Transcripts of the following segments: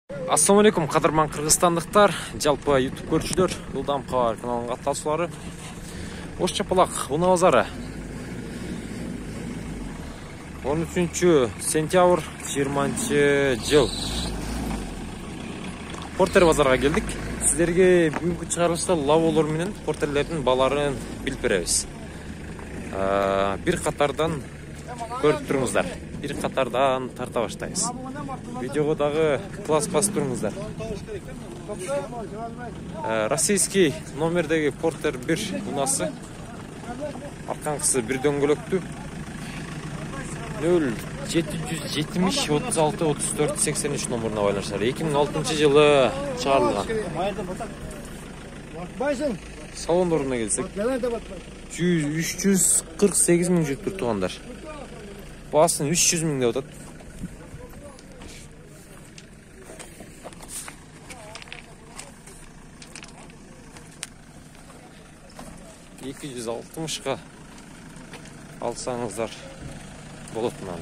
Ассаламу алейкум, кадырман кыргызстандыктар, жалпы YouTube көрүүчүлөр, Ылдам кабар каналынын катташуулары. Ош Чапалак унаа базары. 13-сентябрь 20-жыл. Портер базарга келдик. Сиздерге бүгүнкү чыгарылышта лаволор менен портерлердин баларын билип беребиз. Бир катардан көрүп туруңуздар. Бир катардан тарта баштайбыз. Видеого дагы класс басып туруңуздар. Российский номердеги Портер 1 унасы. Арканкысы бир дөңгөлөктүү. 0770 36 34 83 номеруна байланышат. 2006-жылы чыгарылган. Салондоруна келсек, 348 миң жүктүр туугандар. Баасын 300 миң деп атат. $260га алсаңыздар болот мына.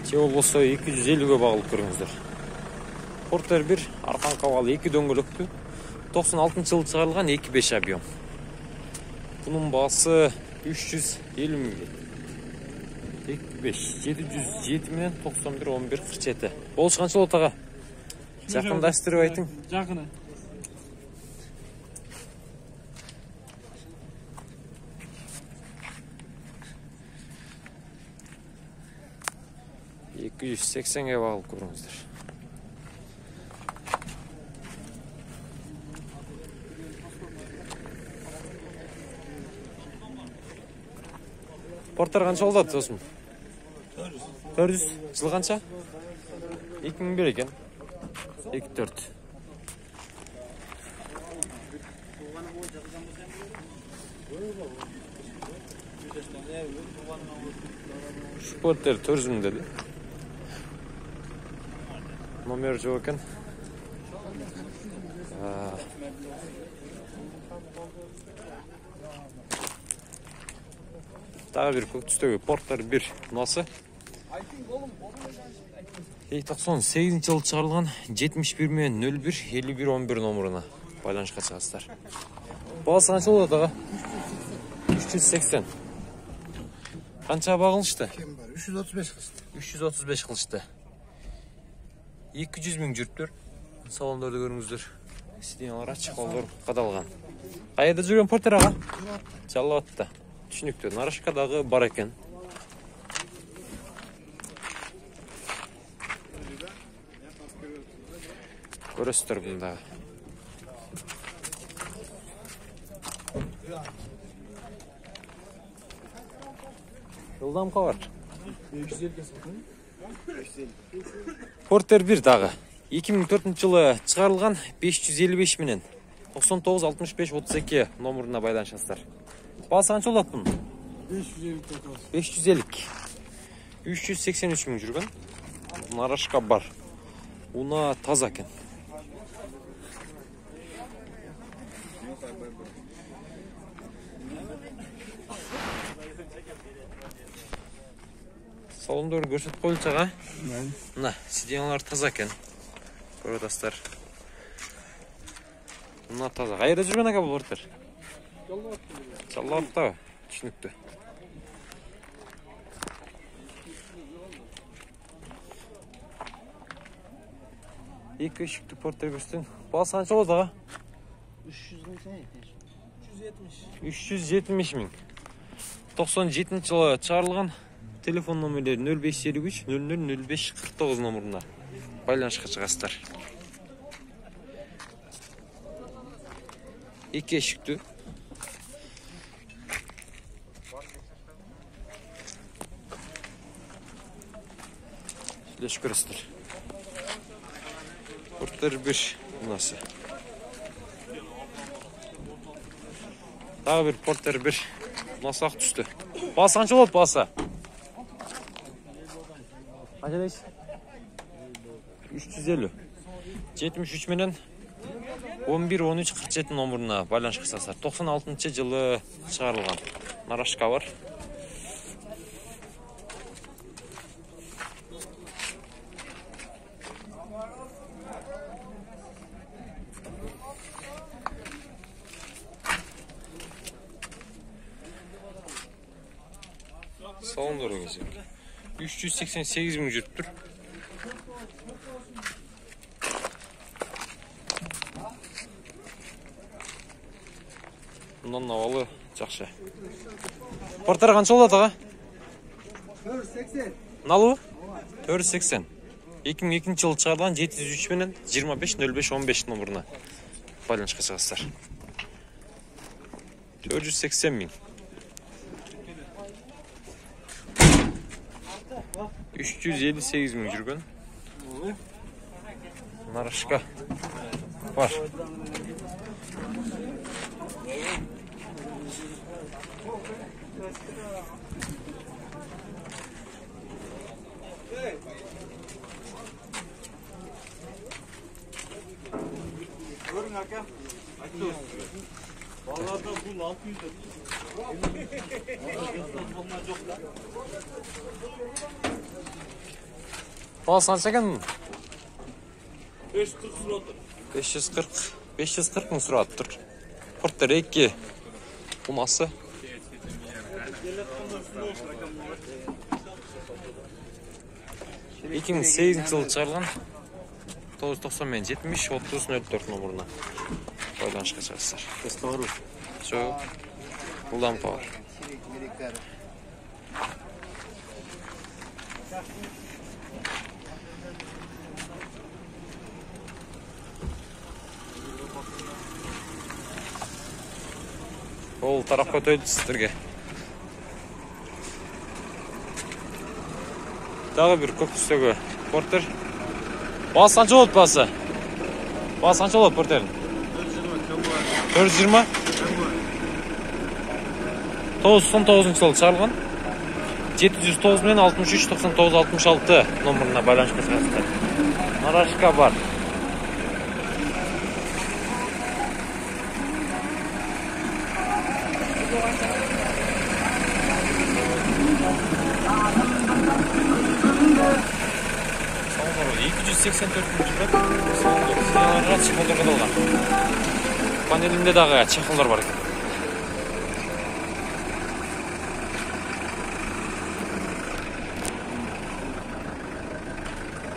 Же болбосо 250ге багылып көрүңүздөр. Портер 1 аркан кабалы 2 дөңгөлөктүү. 96-жылы чыгарылган 2.5 объем. Бунун баасы 350 миң. 707 менен 91 11 47. Болуш канча болот ага? Жакындаштырып айтың. Жакыны. $280ге багылып көрүңүздөр. Портер канча болот досум? 400. Жыл канча? 2001 экен. 24. Портер 400 миң деди. Номер жок экен. Дагы бир көк түстөгү Портер 1 унасы. 98-жылы чыгарылган 71 менен 01 51 11 номеруна байланышка чыгасыздар. Баасы канча болот ага? 380. Канча багылышты? 335 кылышты. 335 кылышты. 200 миң жүрүптүр. Салондорду көрүңүздөр. Сиденьялар ачык, колдор кадалган. Кайда жүргөн Портер ага? Жалал атта. Түшүнүктүү. Нарашкадагы бар экен. Көрөсүздөр мында. Ылдам кабар. Портер 1 дагы 2004-жылы чыгарылган 555 менен 99 65 32 номеруна байланышасыздар. Баасы канча болот бунун? 550. 383 миң жүргөн. Нарашка бар. Уна таза экен. Салондор көрсөтүп коюлчу ага. Мына, сиденьялар таза экен. Көрүп атасыздар. Мына таза. Кайда жүргөн ага бул Портер? Жалал атта. Түшүнүктүү. Эки эшиктүү Портер көрсөтүн. Баасы канча болот ага? 370 миң. 97-жылы чыгарылган. Телефон номери 0553 00 05 49 номеруна байланышка чыгасыздар. Эки эшиктүү. Сүйлөш көрөсүздөр. Портер 1 унасы. Дагы бир Портер 1 унасы ак түстү. Баасы канча болот баасы? Қанша дейсіз? 350. 73 менен 11-13-47 номеріне байланыш қылсаңыздар. 96 жылы шығарылған нарашка бар. Салондар өзі 388 мың жүріп тұр. Bundan havalı жақсы. Порттар қанша болады аға? 480. Налу? 480. 2002 жылы шығарылған 703 менен 25-05-15 номеріне байланышқа шығасыздар. 480 мың. 358 мың жүрген. Нарашка бар. Görün aka. Vallahi da bu 600 lira. Bal sança ekan? 540 suratır. 540 мың сұрап тұр. Порттар 2. Bunası? 2008 жылы шығарылған 990-70-30-04 номеріне байланышқа шығасыздар. Жоқ, бұл лампа бар. Ол тарапқа өтеді сіздерге. Тағы бір көк түстегі порттер. Басы қанша болады басы? Басы қанша болады порттердің? 420? 999 жылы шығарылған. 709 мен 63-99-66 номеріне байланышқа шығасыздар. Нарашка бар. Салондар 284 мың жүріп, салондар чехолдарға далған. Панелінде дағы чехолдар бар екен.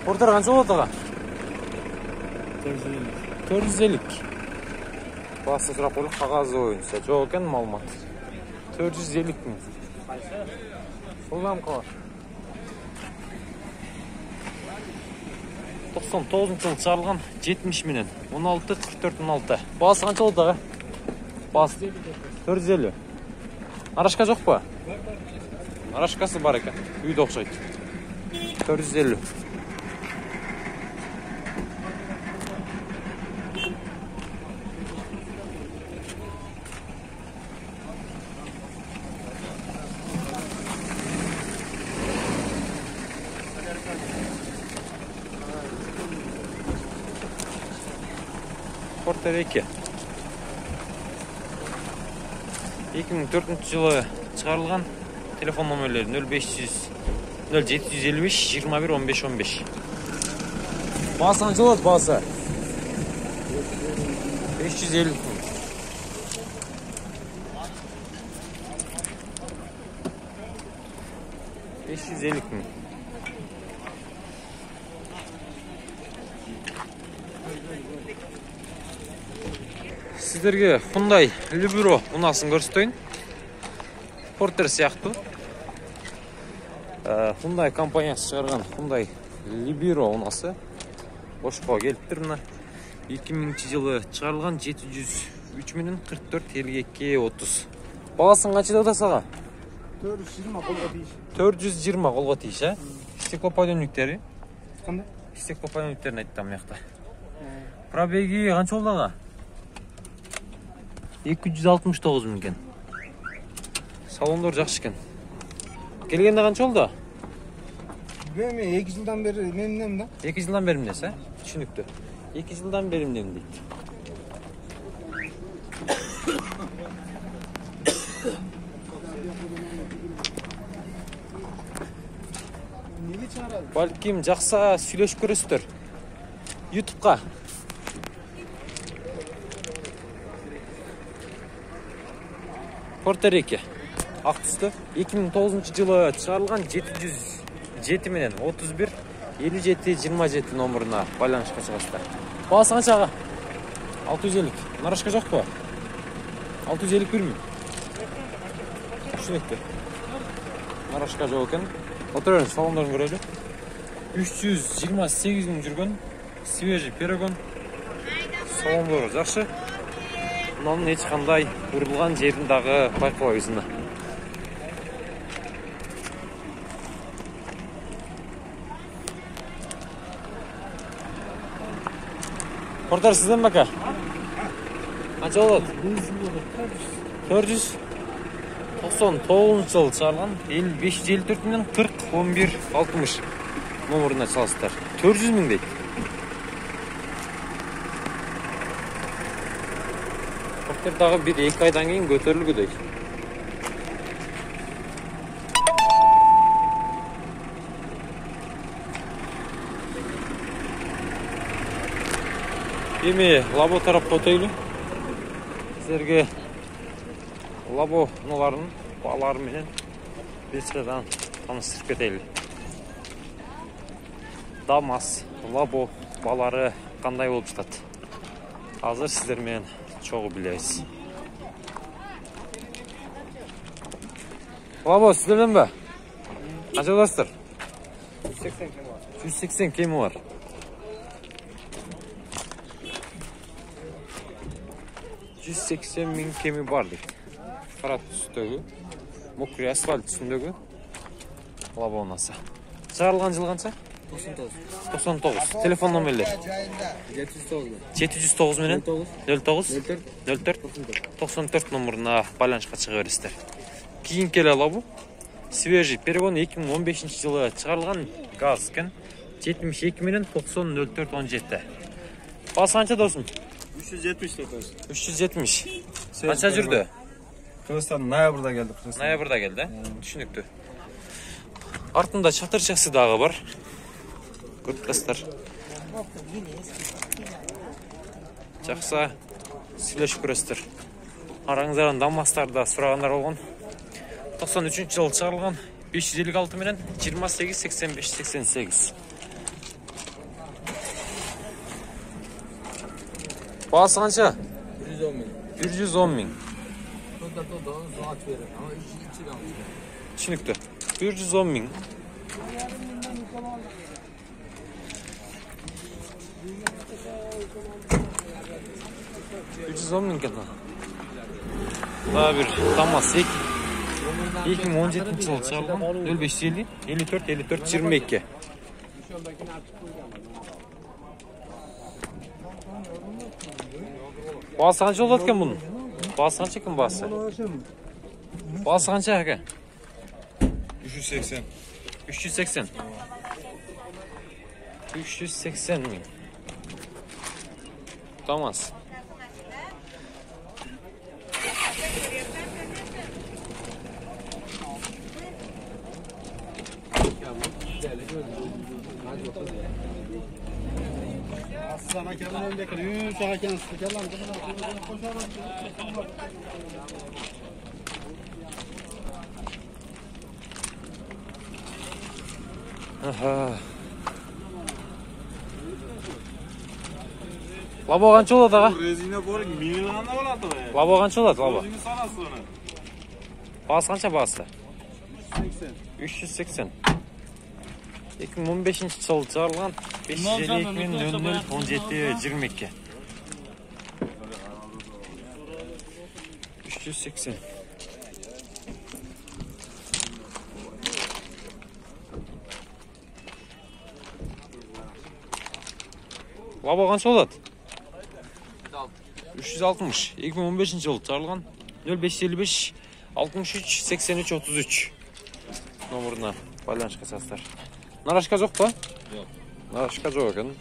Порттар қанша болады аға? 450. Басы сұрап қойлық қағазы ойынса. Жоқ екен малмат. 450 мың. Бұл лампа бар. 99 жылы шығарылған 70 менен 16-44-16. Басы қанша болды аға? Басы 450. Нарашка жоқ па? Нарашкасы бар екен. Үйді оқшайды. 450. Порттар 2. 2004 жылы шығарылған телефон номерлері 0755-21-15-15. Басы қанша болады басы? 550 мың. Сіздерге Hyundai Libero мұнасын көрсетейін. Порттер сияқты. Hyundai компаниясы шығарған Hyundai Libero мұнасы. Бошқа келіп тұр мұна. 2000 жылы шығарылған 703 менен 44-52-30. Бағасын қаншада атасаға? 420 қолға дейіш. 420 қолға дейіш, ә? Стеклоподъемниктері? Қандай? Стеклоподъемниктерін айттым маяқта. Пробеги қанша болды аға? 269 мың екен. Салондар жақсы екен. Келгенде қанша болды? Мен 2 жылдан бері менімнен да. 2 жылдан берімдес, ә? Түсінікті. 2 жылдан берімдем дейді. Балким жақса сүйлөшүп көрөсүздөр. YouTube'га. Porter 2. Ак түстө 2009-жылы чыгарылган 707 менен 31 57 27 номуруна байланышка чыгасыздар. Баасы канча ага? 650. Нарашка жокпу? 650 бермейм. Түшүнүктүү. Нарашка жок экен. Отурun салондорун көрөлү. 328 миң жүргөн. Свежий перегон. Салондору жакшы. Мунун эч кандай урулган жерин дагы байкабайсыңдар. Porter sizden mi aka? Kaç oldu? 499 жыл чыгарылган 554 менен 40 11 60 номуруна чалсыздар. 400 миң дейт. Porter дагы 1-2 айдан кийин көтөрүлгүдөй. Эми лабо тарапка өтөйлү. Силерге лабонолардын балары менен бечкадан таныштырып кетели. Дамас, лабо балары кандай болуп жатат? Азыр сиздер менен чогуу билебиз. Лабо сиздерден бе? Канча аласыздар? 180 кеми бар. $180 миң кеми бар дейт. Кара түстөгү, мокрый асфальт үстүндөгү лабонасы. Чыгарылган жыл канча? 99. Телефон номерлер? 709 менен 09 04 94 номуруна байланышка чыга бересиздер. Кийинки эле лабо свежий перегон 2015-жылы чыгарылган газ экен. 72 менен 90 04 17. Баасы канча досум? 370 деп коюш. 370. Канча жүрдү? Кыргызстан ноябрда келди. Ноябрда келди. Түшүнүктүү. Артында чатырчасы дагы бар. Көрүп Жакса сүйлөшүп көрөсүздөр. Араңыздардан Дамастарда сурагандар болгон. 93-жылы чыгарылган 556 менен 28 85 88. Баасы канча? 110 миң. Түшүнүктүү. 110 миң. Daha bir Damas 2017 жылы чыгарылган 0550 54 54 22. Баасы канча болот экен мунун? Баасы канча экен баасы? Баасы канча экен? 380. 380. 380 миң. Damas. Sana kendin öndeki yürü sağa kendisi. Gel lan. Aha. Labo kança oldu ağa? Rezine boru milyonda oladı be. Labo kança oldu labo? Özünü sanası onu. Bası kança bası? 380. 380. 2015 жылы чыгарылган 552 17 22. 380. Labo kança oldu? 360. 2015 жылы чыгарылган 0555 63 83 33 номуруна байланышка чыгасыздар. Нарашка жок па? Жок. Нарашка жок экен.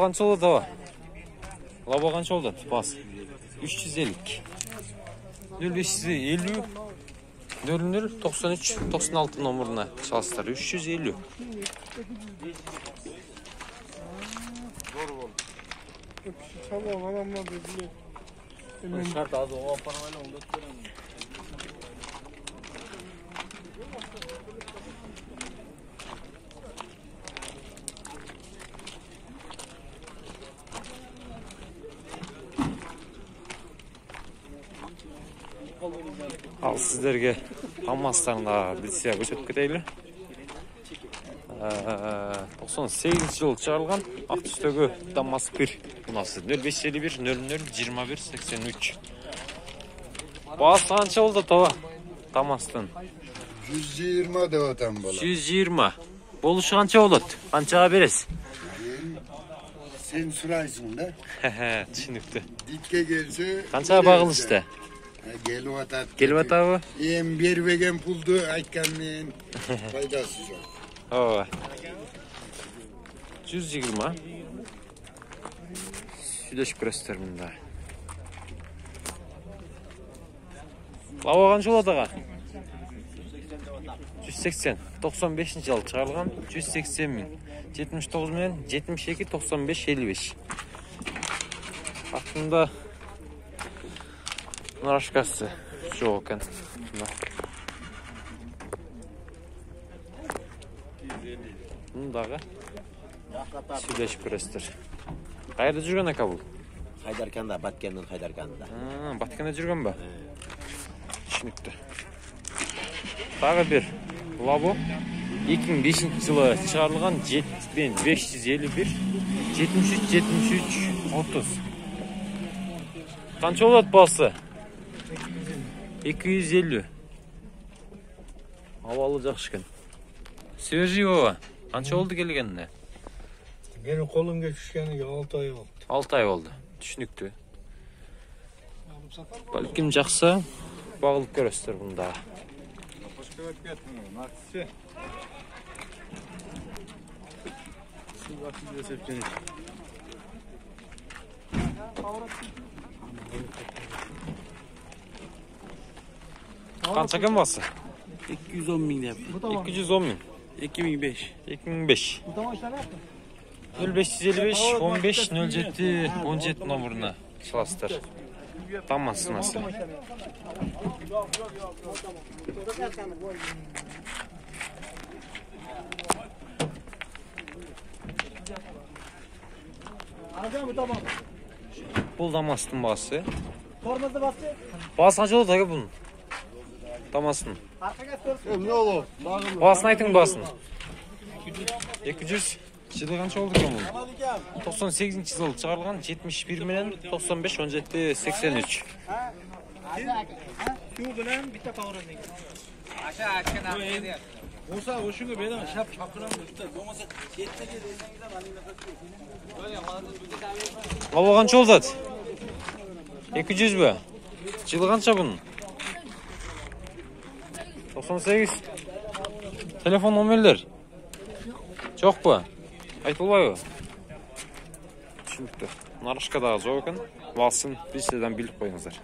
qancha oldu dava? Labo qancha oldu? Bas. 350. 0550 00 93 96 номеріне çalsınlar. 350. Tamam adamlar dediler. Şart az o paramayla onda tutarım. Al sizlerge hammastарында bilse көшөп кетейли. 98 жыл чыгарылган ак түстөгү Damas 1 мунасы 0551 00 21 83. Баасы канча болду таба? Damas'тын 120 деп атам бала. 120. Болушу канча болот? Канчага бересиз? Sen sırayısın da. Түшүнүктүү. Ditke gelse. Канчага багылышты? Gelip atat. Келип атабы? Em bermegen puldu aytkan men faydası yok. Ооба. 120. Сүйлөшүп көрөсүздөр мында. Лаба канча болот ага? 180. 95-жылы чыгарылган 180 миң. 79 менен 72 95 55. Артында нарашкасы жок экен. Мындагы сүйлөшүп көрөсүздөр. Кайерде жүргөн ака бул? Хайдарканда, Баткеннин Хайдарканда. Баткенде жүргөнбү? Түшүнүктүү. Дагы бир лабо 2005-жылы чыгарылган 7551 73 73 30. Канча болот баасы? 250. Абалы жакшы экен. Свежий баба. Канча болду келгенине? Benim kolumga tushganiga 6 oy oldu. 6 ай болду. Түшүнүктүү. Балким жакса багылып көрөсүздөр мында. Канча экен баасы? 210 миң деп. 210 миң. 2005. 2005. 0555 15 07 17 номеріне çalasızlar. Damas sınası. Бұл Damas'tın bası. Basına jolu da bunun. Damas'ın. Ne olur? Basını aytın basını. 200. Жылы канча болду экен бул? 98-жылы чыгарылган 71 менен 95 17 83. Şu bilen bitta kavraning. Aşağı açken abi. Olsa oşunu beni şap çapkıran usta. Olmasa yetme geldiğinizde Ала канча болот? 200 бі? Жылы канча bunun? 98. Telefon номерлер? Жок bu? Айтылбайбы? Түшүнүктүү. Нарышкадагы жок экен. Басын бизден билип коюңуздар.